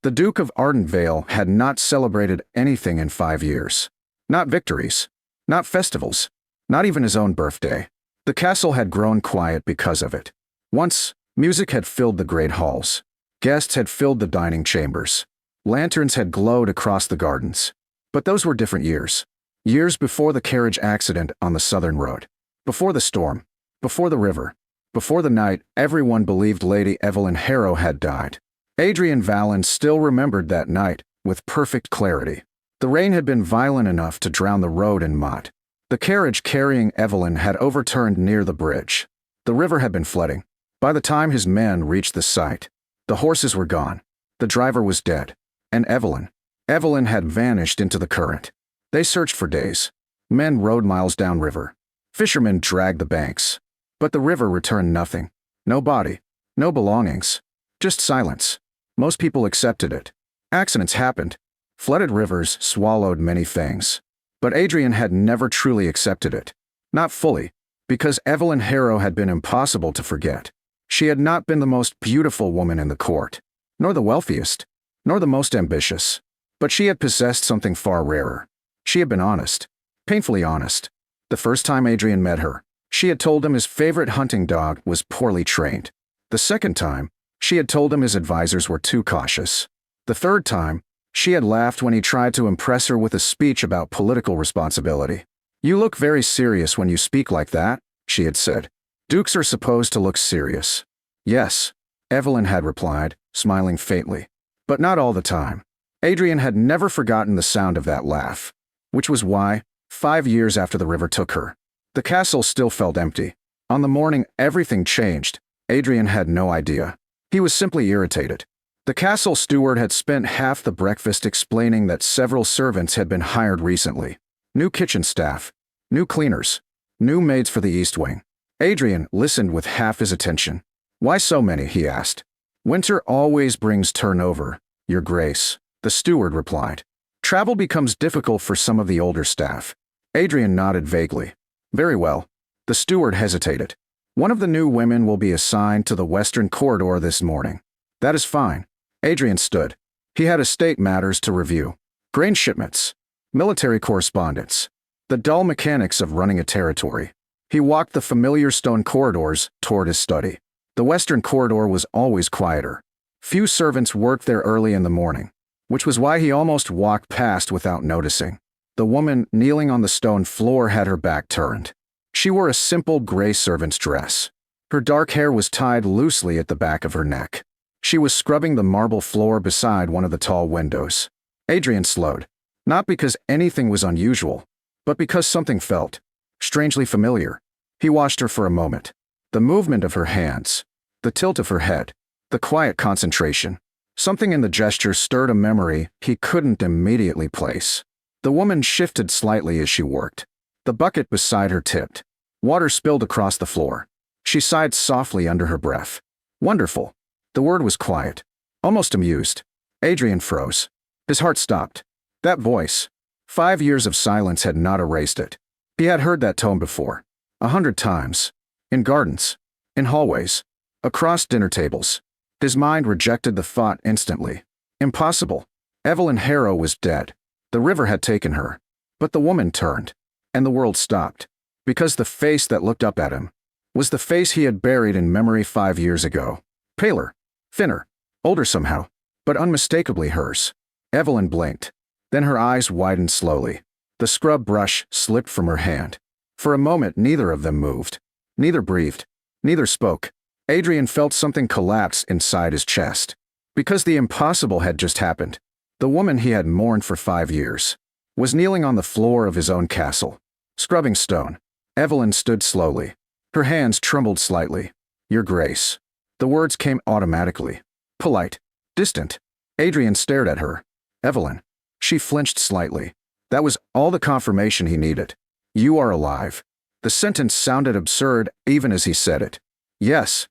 The Duke of Ardent Vale had not celebrated anything in 5 years. Not victories. Not festivals. Not even his own birthday. The castle had grown quiet because of it. Once, music had filled the great halls. Guests had filled the dining chambers. Lanterns had glowed across the gardens. But those were different years. Years before the carriage accident on the southern road. Before the storm. Before the river. Before the night everyone believed Lady Evelyn Harrow had died. Adrian Vallon still remembered that night with perfect clarity. The rain had been violent enough to drown the road in mud. The carriage carrying Evelyn had overturned near the bridge. The river had been flooding. By the time his men reached the site, the horses were gone. The driver was dead. And Evelyn had vanished into the current. They searched for days. Men rowed miles downriver. Fishermen dragged the banks. But the river returned nothing. No body. No belongings. Just silence. Most people accepted it. Accidents happened. Flooded rivers swallowed many things. But Adrian had never truly accepted it. Not fully. Because Evelyn Harrow had been impossible to forget. She had not been the most beautiful woman in the court. Nor the wealthiest. Nor the most ambitious. But she had possessed something far rarer. She had been honest. Painfully honest. The first time Adrian met her, she had told him his favorite hunting dog was poorly trained. The second time, she had told him his advisors were too cautious. The third time, she had laughed when he tried to impress her with a speech about political responsibility. "You look very serious when you speak like that," she had said. "Dukes are supposed to look serious." "Yes," Evelyn had replied, smiling faintly. But not all the time. Adrian had never forgotten the sound of that laugh. Which was why, 5 years after the river took her, the castle still felt empty. On the morning everything changed, Adrian had no idea. He was simply irritated. The castle steward had spent half the breakfast explaining that several servants had been hired recently. New kitchen staff. New cleaners. New maids for the East Wing. Adrian listened with half his attention. "Why so many?" he asked. "Winter always brings turnover, Your Grace," the steward replied. "Travel becomes difficult for some of the older staff." Adrian nodded vaguely. "Very well." The steward hesitated. "One of the new women will be assigned to the western corridor this morning." "That is fine." Adrian stood. He had estate matters to review. Grain shipments. Military correspondence. The dull mechanics of running a territory. He walked the familiar stone corridors toward his study. The western corridor was always quieter. Few servants worked there early in the morning, which was why he almost walked past without noticing. The woman kneeling on the stone floor had her back turned. She wore a simple gray servant's dress. Her dark hair was tied loosely at the back of her neck. She was scrubbing the marble floor beside one of the tall windows. Adrian slowed, not because anything was unusual, but because something felt strangely familiar. He watched her for a moment. The movement of her hands, the tilt of her head, the quiet concentration. Something in the gesture stirred a memory he couldn't immediately place. The woman shifted slightly as she worked. The bucket beside her tipped. Water spilled across the floor. She sighed softly under her breath. "Wonderful." The word was quiet, almost amused. Adrian froze. His heart stopped. That voice. 5 years of silence had not erased it. He had heard that tone before. 100 times. In gardens. In hallways. Across dinner tables. His mind rejected the thought instantly. Impossible. Evelyn Harrow was dead. The river had taken her. But the woman turned. And the world stopped. Because the face that looked up at him was the face he had buried in memory 5 years ago. Paler. Thinner. Older somehow. But unmistakably hers. Evelyn blinked. Then her eyes widened slowly. The scrub brush slipped from her hand. For a moment neither of them moved. Neither breathed. Neither spoke. Adrian felt something collapse inside his chest. Because the impossible had just happened. The woman he had mourned for 5 years was kneeling on the floor of his own castle, scrubbing stone. Evelyn stood slowly. Her hands trembled slightly. "Your Grace." The words came automatically. Polite. Distant. Adrian stared at her. "Evelyn." She flinched slightly. That was all the confirmation he needed. "You are alive." The sentence sounded absurd even as he said it. "Yes."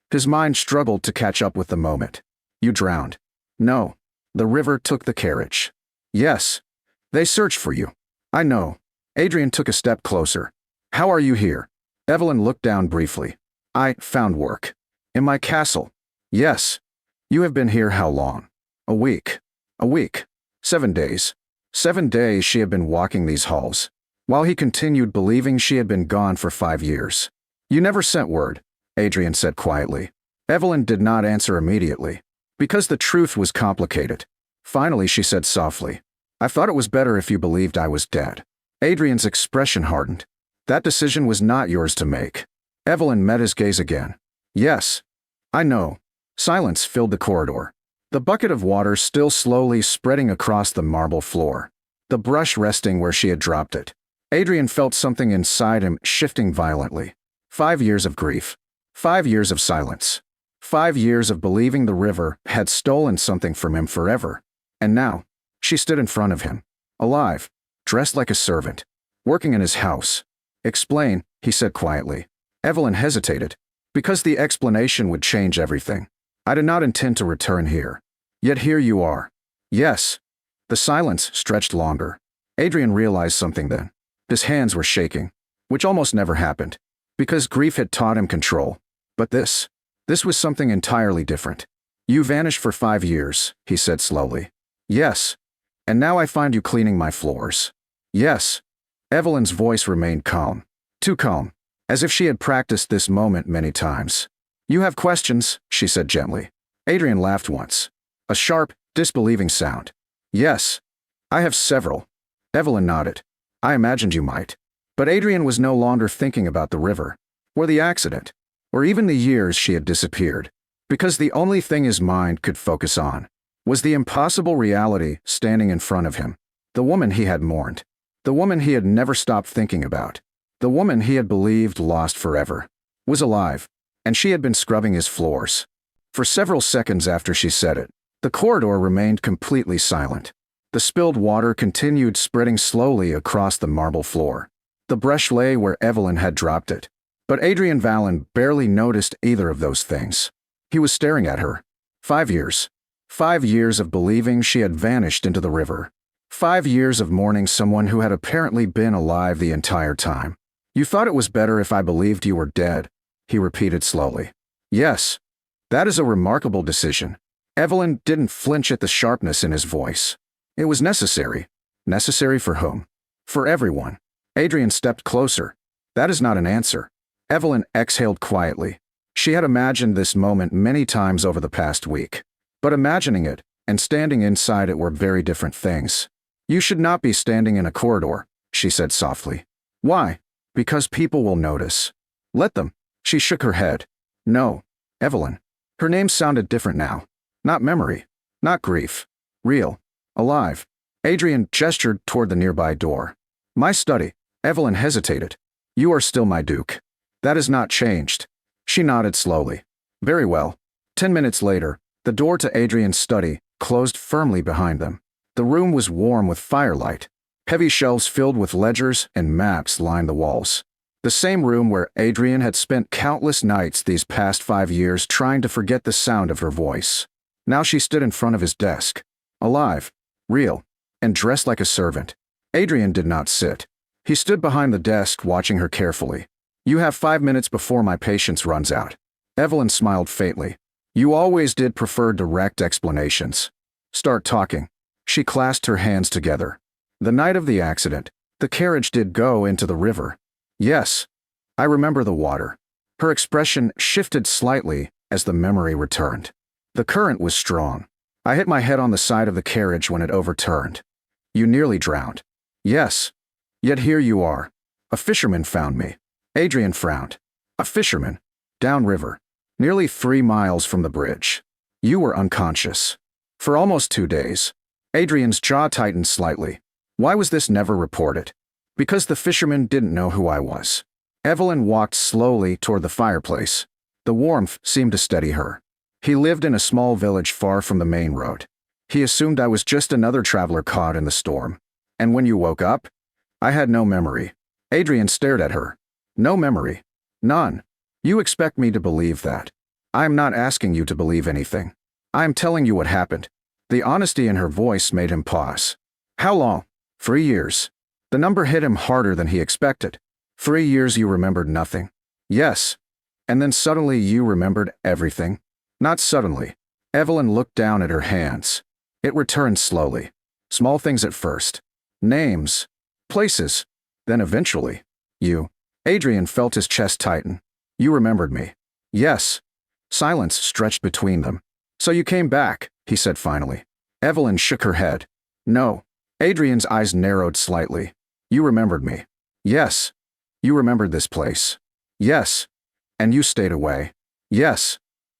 His mind struggled to catch up with the moment. "You drowned." "No. The river took the carriage." "Yes. They searched for you." "I know." Adrian took a step closer. "How are you here?" Evelyn looked down briefly. "I found work." "In my castle." "Yes." "You have been here how long?" A week. A week. 7 days. 7 days she had been walking these halls, while he continued believing she had been gone for 5 years. You never sent word, Adrian said quietly. Evelyn did not answer immediately, because the truth was complicated. Finally she said softly, I thought it was better if you believed I was dead. Adrian's expression hardened. That decision was not yours to make. Evelyn met his gaze again. Yes. I know. Silence filled the corridor. The bucket of water still slowly spreading across the marble floor, the brush resting where she had dropped it. Adrian felt something inside him shifting violently. 5 years of grief. 5 years of silence. 5 years of believing the river had stolen something from him forever. And now, she stood in front of him, alive, dressed like a servant, working in his house. Explain, he said quietly. Evelyn hesitated, because the explanation would change everything. I did not intend to return here. Yet here you are. Yes. The silence stretched longer. Adrian realized something then. His hands were shaking, which almost never happened, because grief had taught him control. But this was something entirely different. You vanished for 5 years, he said slowly. Yes. And now I find you cleaning my floors. Yes. Evelyn's voice remained calm. Too calm, as if she had practiced this moment many times. You have questions, she said gently. Adrian laughed once. A sharp, disbelieving sound. Yes. I have several. Evelyn nodded. I imagined you might. But Adrian was no longer thinking about the river, or the accident, or even the years she had disappeared, because the only thing his mind could focus on was the impossible reality standing in front of him. The woman he had mourned. The woman he had never stopped thinking about. The woman he had believed lost forever. Was alive, and she had been scrubbing his floors. For several seconds after she said it, the corridor remained completely silent. The spilled water continued spreading slowly across the marble floor. The brush lay where Evelyn had dropped it. But Adrian Valen barely noticed either of those things. He was staring at her. 5 years. 5 years of believing she had vanished into the river. 5 years of mourning someone who had apparently been alive the entire time. You thought it was better if I believed you were dead, he repeated slowly. Yes. That is a remarkable decision. Evelyn didn't flinch at the sharpness in his voice. It was necessary. Necessary for whom? For everyone. Adrian stepped closer. That is not an answer. Evelyn exhaled quietly. She had imagined this moment many times over the past week. But imagining it and standing inside it were very different things. You should not be standing in a corridor, she said softly. Why? Because people will notice. Let them. She shook her head. No. Evelyn. Her name sounded different now. Not memory. Not grief. Real. Alive. Adrian gestured toward the nearby door. My study. Evelyn hesitated. You are still my Duke. That has not changed. She nodded slowly. Very well. 10 minutes later, the door to Adrian's study closed firmly behind them. The room was warm with firelight. Heavy shelves filled with ledgers and maps lined the walls. The same room where Adrian had spent countless nights these past 5 years trying to forget the sound of her voice. Now she stood in front of his desk. Alive. Real. And dressed like a servant. Adrian did not sit. He stood behind the desk watching her carefully. You have 5 minutes before my patience runs out. Evelyn smiled faintly. You always did prefer direct explanations. Start talking. She clasped her hands together. The night of the accident, the carriage did go into the river. Yes. I remember the water. Her expression shifted slightly as the memory returned. The current was strong. I hit my head on the side of the carriage when it overturned. You nearly drowned. Yes. Yet here you are. A fisherman found me. Adrian frowned. A fisherman. Downriver. Nearly 3 miles from the bridge. You were unconscious. For almost 2 days. Adrian's jaw tightened slightly. Why was this never reported? Because the fisherman didn't know who I was. Evelyn walked slowly toward the fireplace. The warmth seemed to steady her. He lived in a small village far from the main road. He assumed I was just another traveler caught in the storm. And when you woke up? I had no memory. Adrian stared at her. No memory. None. You expect me to believe that. I am not asking you to believe anything. I am telling you what happened. The honesty in her voice made him pause. How long? 3 years. The number hit him harder than he expected. 3 years you remembered nothing. Yes. And then suddenly you remembered everything. Not suddenly. Evelyn looked down at her hands. It returned slowly. Small things at first. Names. Places. Then eventually. You. Adrian felt his chest tighten. You remembered me. Yes. Silence stretched between them. So you came back, he said finally. Evelyn shook her head. No. Adrian's eyes narrowed slightly. You remembered me. Yes. You remembered this place. Yes. And you stayed away. Yes.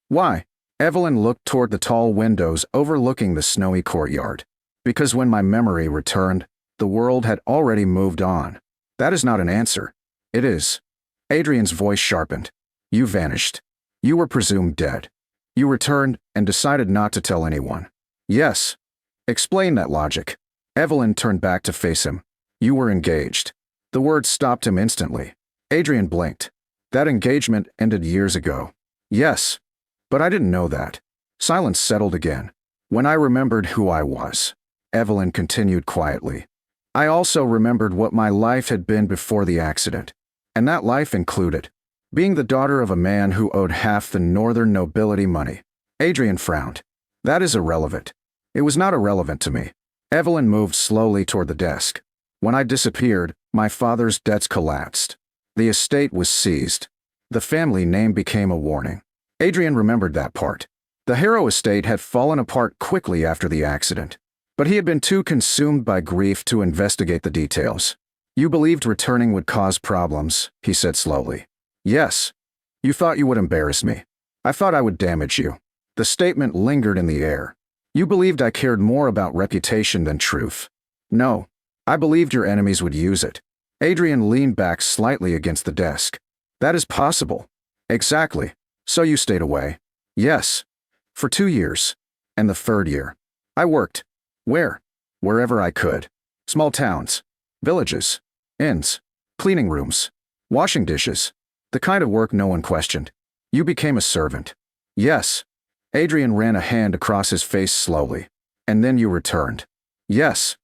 Why? Evelyn looked toward the tall windows overlooking the snowy courtyard. Because when my memory returned, the world had already moved on. That is not an answer. It is. Adrian's voice sharpened. You vanished. You were presumed dead. You returned and decided not to tell anyone. Yes. Explain that logic. Evelyn turned back to face him. You were engaged. The word stopped him instantly. Adrian blinked. That engagement ended years ago. Yes. But I didn't know that. Silence settled again. When I remembered who I was, Evelyn continued quietly, I also remembered what my life had been before the accident. And that life included being the daughter of a man who owed half the northern nobility money. Adrian frowned. That is irrelevant. It was not irrelevant to me. Evelyn moved slowly toward the desk. When I disappeared, my father's debts collapsed. The estate was seized. The family name became a warning. Adrian remembered that part. The Harrow estate had fallen apart quickly after the accident. But he had been too consumed by grief to investigate the details. You believed returning would cause problems, he said slowly. Yes. You thought you would embarrass me. I thought I would damage you. The statement lingered in the air. You believed I cared more about reputation than truth. No. I believed your enemies would use it. Adrian leaned back slightly against the desk. That is possible. Exactly. So you stayed away. Yes. For 2 years. And the 3rd year. I worked. Where? Wherever I could. Small towns. Villages. Inns. Cleaning rooms. Washing dishes. The kind of work no one questioned. You became a servant. Yes. Adrian ran a hand across his face slowly. And then you returned. Yes.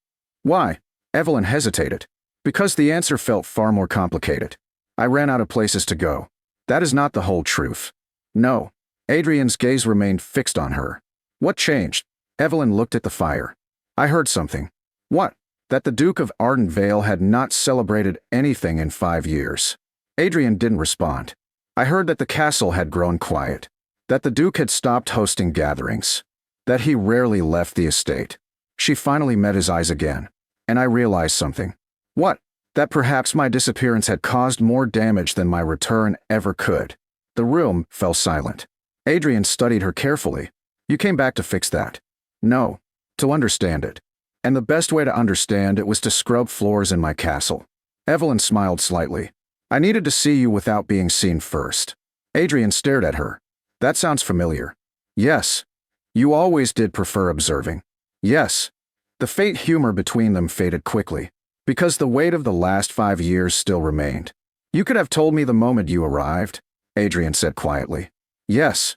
Why? Evelyn hesitated. Because the answer felt far more complicated. I ran out of places to go. That is not the whole truth. No. Adrian's gaze remained fixed on her. What changed? Evelyn looked at the fire. I heard something. What? That the Duke of Ardent Vale had not celebrated anything in 5 years. Adrian didn't respond. I heard that the castle had grown quiet. That the Duke had stopped hosting gatherings. That he rarely left the estate. She finally met his eyes again. And I realized something. What? That perhaps my disappearance had caused more damage than my return ever could. The room fell silent. Adrian studied her carefully. You came back to fix that. No. To understand it. And the best way to understand it was to scrub floors in my castle. Evelyn smiled slightly. I needed to see you without being seen first. Adrian stared at her. That sounds familiar. Yes. You always did prefer observing. Yes. The faint humor between them faded quickly, because the weight of the last 5 years still remained. You could have told me the moment you arrived, Adrian said quietly. Yes.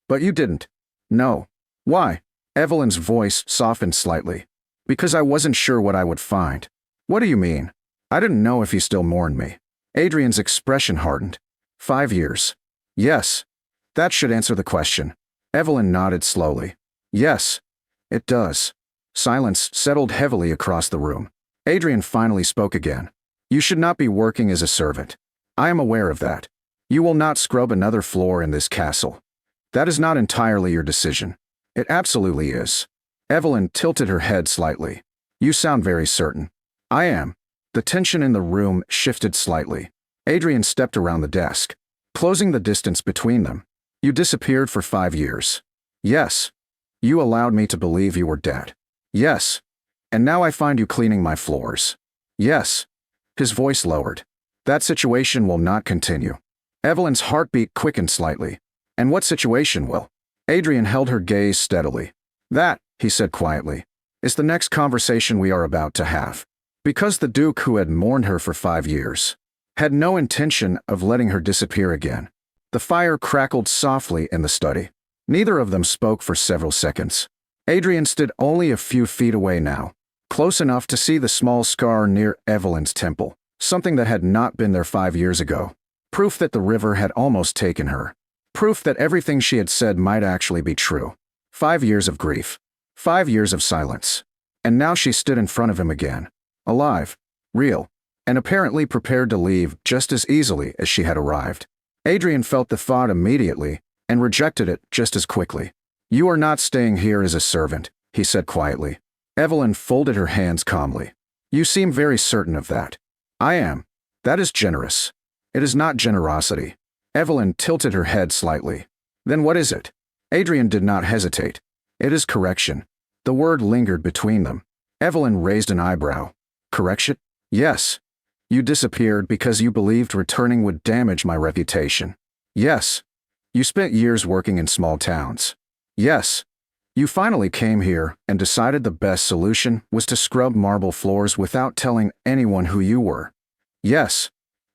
But you didn't. No. Why? Evelyn's voice softened slightly. Because I wasn't sure what I would find. What do you mean? I didn't know if you still mourned me. Adrian's expression hardened. 5 years. Yes. That should answer the question. Evelyn nodded slowly. Yes. It does. Silence settled heavily across the room. Adrian finally spoke again. You should not be working as a servant. I am aware of that. You will not scrub another floor in this castle. That is not entirely your decision. It absolutely is. Evelyn tilted her head slightly. You sound very certain. I am. The tension in the room shifted slightly. Adrian stepped around the desk, closing the distance between them. You disappeared for 5 years. Yes. You allowed me to believe you were dead. Yes. And now I find you cleaning my floors. Yes. His voice lowered. That situation will not continue. Evelyn's heartbeat quickened slightly. And what situation will? Adrian held her gaze steadily. That, he said quietly, is the next conversation we are about to have. Because the Duke, who had mourned her for 5 years, had no intention of letting her disappear again. The fire crackled softly in the study. Neither of them spoke for several seconds. Adrian stood only a few feet away now, close enough to see the small scar near Evelyn's temple, something that had not been there 5 years ago. Proof that the river had almost taken her. Proof that everything she had said might actually be true. 5 years of grief. 5 years of silence. And now she stood in front of him again. Alive. Real. And apparently prepared to leave just as easily as she had arrived. Adrian felt the thought immediately and rejected it just as quickly. You are not staying here as a servant, he said quietly. Evelyn folded her hands calmly. You seem very certain of that. I am. That is generous. It is not generosity. Evelyn tilted her head slightly. Then what is it? Adrian did not hesitate. It is correction. The word lingered between them. Evelyn raised an eyebrow. Correction? Yes. You disappeared because you believed returning would damage my reputation. Yes. You spent years working in small towns. Yes. You finally came here and decided the best solution was to scrub marble floors without telling anyone who you were. Yes.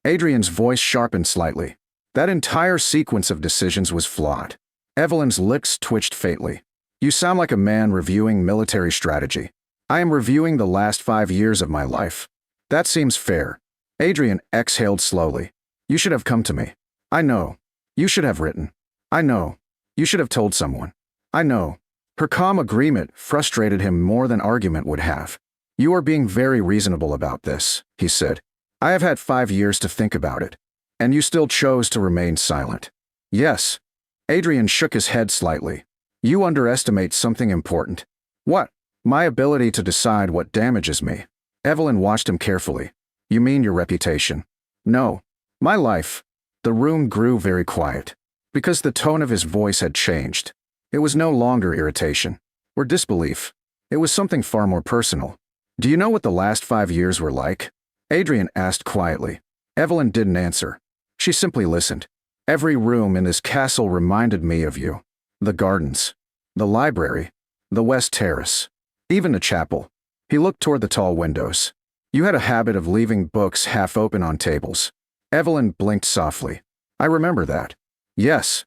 Adrian's voice sharpened slightly. That entire sequence of decisions was flawed. Evelyn's lips twitched faintly. You sound like a man reviewing military strategy. I am reviewing the last 5 years of my life. That seems fair. Adrian exhaled slowly. You should have come to me. I know. You should have written. I know. You should have told someone. I know. Her calm agreement frustrated him more than argument would have. You are being very reasonable about this, he said. I have had 5 years to think about it. And you still chose to remain silent. Yes. Adrian shook his head slightly. You underestimate something important. What? My ability to decide what damages me. Evelyn watched him carefully. You mean your reputation? No. My life. The room grew very quiet. Because the tone of his voice had changed. It was no longer irritation. Or disbelief. It was something far more personal. Do you know what the last 5 years were like? Adrian asked quietly. Evelyn didn't answer. She simply listened. Every room in this castle reminded me of you. The gardens. The library. The West Terrace. Even the chapel. He looked toward the tall windows. You had a habit of leaving books half open on tables. Evelyn blinked softly. I remember that. Yes.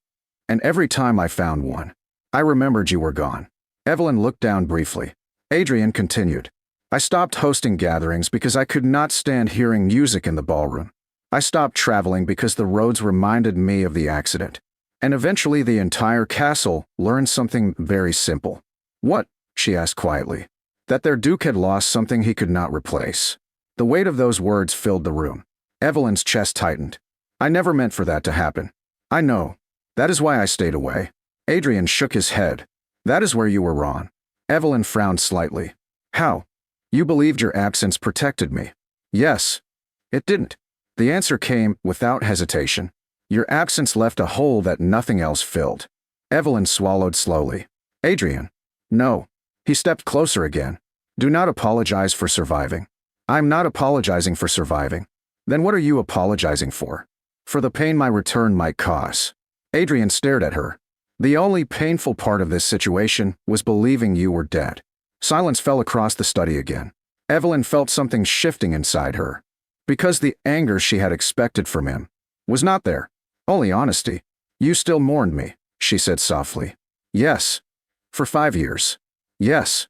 And every time I found one, I remembered you were gone. Evelyn looked down briefly. Adrian continued. I stopped hosting gatherings because I could not stand hearing music in the ballroom. I stopped traveling because the roads reminded me of the accident. And eventually the entire castle learned something very simple. What? She asked quietly. That their duke had lost something he could not replace. The weight of those words filled the room. Evelyn's chest tightened. I never meant for that to happen. I know. That is why I stayed away. Adrian shook his head. That is where you were wrong. Evelyn frowned slightly. How? You believed your absence protected me. Yes. It didn't. The answer came without hesitation. Your absence left a hole that nothing else filled. Evelyn swallowed slowly. Adrian. No. He stepped closer again. Do not apologize for surviving. I'm not apologizing for surviving. Then what are you apologizing for? For the pain my return might cause. Adrian stared at her. The only painful part of this situation was believing you were dead. Silence fell across the study again. Evelyn felt something shifting inside her. Because the anger she had expected from him was not there. Only honesty. You still mourned me, she said softly. Yes. For 5 years. Yes.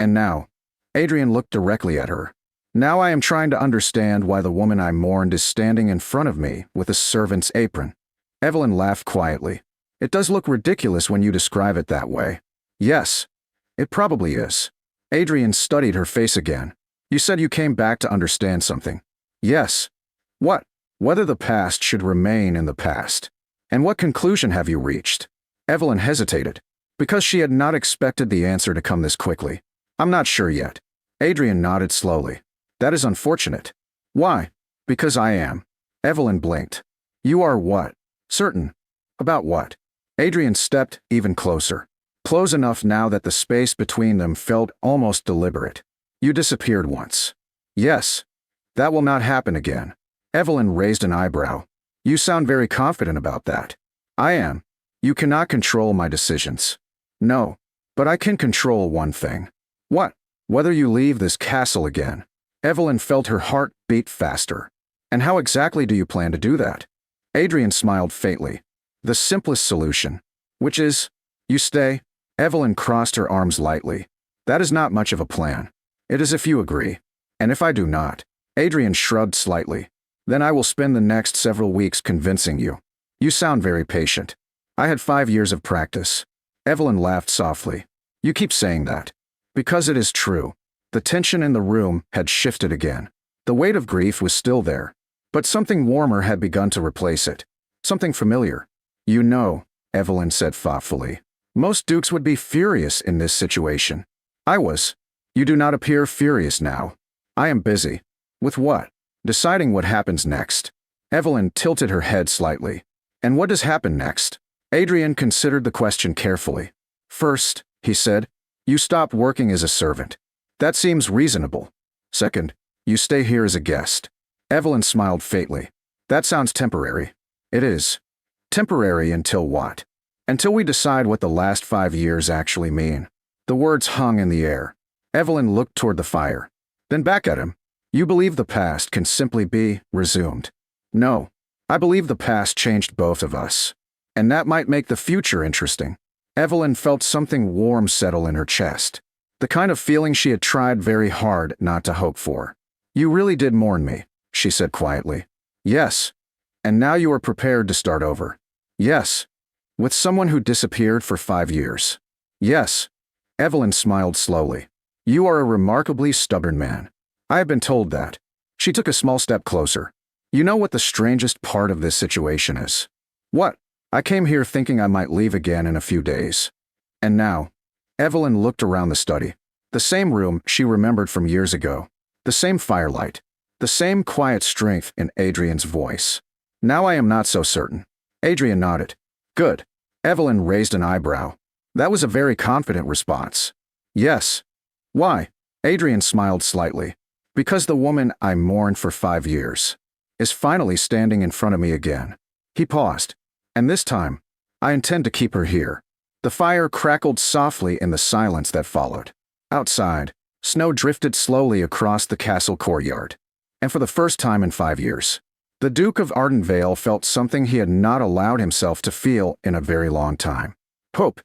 And now. Adrian looked directly at her. Now I am trying to understand why the woman I mourned is standing in front of me with a servant's apron. Evelyn laughed quietly. It does look ridiculous when you describe it that way. Yes. It probably is. Adrian studied her face again. You said you came back to understand something. Yes. What? Whether the past should remain in the past. And what conclusion have you reached? Evelyn hesitated. Because she had not expected the answer to come this quickly. I'm not sure yet. Adrian nodded slowly. That is unfortunate. Why? Because I am. Evelyn blinked. You are what? Certain. About what? Adrian stepped even closer. Close enough now that the space between them felt almost deliberate. You disappeared once. Yes. That will not happen again. Evelyn raised an eyebrow. You sound very confident about that. I am. You cannot control my decisions. No. But I can control one thing. What? Whether you leave this castle again. Evelyn felt her heart beat faster. And how exactly do you plan to do that? Adrian smiled faintly. The simplest solution. Which is, you stay. Evelyn crossed her arms lightly. That is not much of a plan. It is if you agree. And if I do not. Adrian shrugged slightly. Then I will spend the next several weeks convincing you. You sound very patient. I had 5 years of practice. Evelyn laughed softly. You keep saying that. Because it is true. The tension in the room had shifted again. The weight of grief was still there, but something warmer had begun to replace it. Something familiar. You know, Evelyn said thoughtfully. Most dukes would be furious in this situation. I was. You do not appear furious now. I am busy. With what? Deciding what happens next. Evelyn tilted her head slightly. And what does happen next? Adrian considered the question carefully. First, he said, you stop working as a servant. That seems reasonable. Second, you stay here as a guest. Evelyn smiled faintly. That sounds temporary. It is. Temporary until what? Until we decide what the last 5 years actually mean. The words hung in the air. Evelyn looked toward the fire. Then back at him. You believe the past can simply be resumed. No. I believe the past changed both of us. And that might make the future interesting. Evelyn felt something warm settle in her chest. The kind of feeling she had tried very hard not to hope for. You really did mourn me, she said quietly. Yes. And now you are prepared to start over. Yes. With someone who disappeared for 5 years. Yes. Evelyn smiled slowly. You are a remarkably stubborn man. I have been told that. She took a small step closer. You know what the strangest part of this situation is? What? I came here thinking I might leave again in a few days. And now? Evelyn looked around the study. The same room she remembered from years ago. The same firelight. The same quiet strength in Adrian's voice. Now I am not so certain. Adrian nodded. Good. Evelyn raised an eyebrow. That was a very confident response. Yes. Why? Adrian smiled slightly. Because the woman I mourned for 5 years is finally standing in front of me again. He paused. And this time, I intend to keep her here. The fire crackled softly in the silence that followed. Outside, snow drifted slowly across the castle courtyard. And for the first time in 5 years, the Duke of Ardent Vale felt something he had not allowed himself to feel in a very long time. Hope.